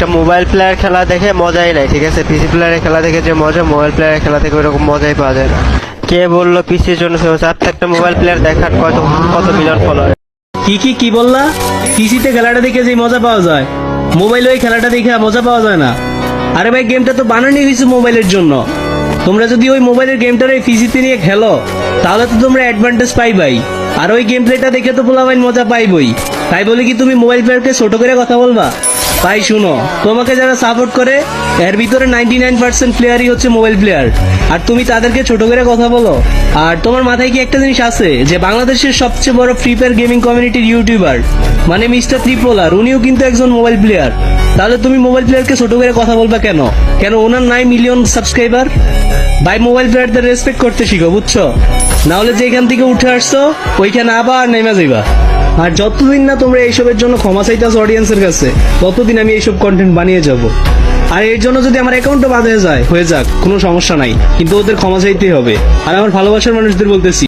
একটা mobile player খেলা দেখে মজাই নাই, ঠিক আছে? পিসি প্লেয়ারের খেলা দেখে যে মজা, মোবাইল প্লেয়ারের খেলা থেকে ওরকম মজাই পাওয়া যায় না। কে বললো পিসির জন্য ফেমাস? আর তো একটা মোবাইল প্লেয়ার দেখার কত কত মিলিয়ন ফলোয়ার। কি বললা? পিসিতে খেলাটা দেখে যে মজা পাওয়া যায়, মোবাইলে ওই খেলাটা দেখে মজা পাওয়া যায় না। আরে ভাই, গেমটা তো বানানো হয়েছে মোবাইলের জন্য। তোমরা যদি ওই মোবাইলের গেমটার এই পিসিতে নিয়ে খেলো তাহলে তো তোমরা অ্যাডভান্টেজ পাইবাই, আর ওই গেম প্লেটা দেখে তো পোলাপাইন মজা পাইবই। তাই বলে কি তুমি মোবাইল প্লেয়ারকে ছোট করে কথা বলবা? ভাই শুনো, তোমাকে যারা সাপোর্ট করে এর ভিতরে 99% প্লেয়ারই হচ্ছে মোবাইল প্লেয়ার, আর তুমি তাদেরকে ছোট করে কথা বলো? আর তোমার মাথায় কি একটা জিনিস আছে যে বাংলাদেশের সবচেয়ে বড় ফ্রি ফায়ার গেমিং কমিউনিটির ইউটিউবার মানে মিস্টার ত্রিপোলার, উনিও কিন্তু একজন মোবাইল প্লেয়ার। তাহলে তুমি মোবাইল প্লেয়ারকে ছোট করে কথা বলবা কেন? কেন ওনার নাই মিলিয়ন সাবস্ক্রাইবার? ভাই, মোবাইল প্লেয়ারদের রেসপেক্ট করতে শিখো, বুঝছো? না হলে যেখান থেকে উঠে আসছো ওইখানে আবার নেমে যাইবা। আর যতদিন না তোমরা এইসবের জন্য ক্ষমা চাইতেছো অডিয়েন্সের কাছে, ততদিন আমি এইসব কন্টেন্ট বানিয়ে যাব। আর এর জন্য যদি আমার অ্যাকাউন্টও বাদ হয়ে যায়, হয়ে যাক, কোনো সমস্যা নাই, কিন্তু ওদের ক্ষমা চাইতেই হবে। আর আমার ভালোবাসার মানুষদের বলতেছি,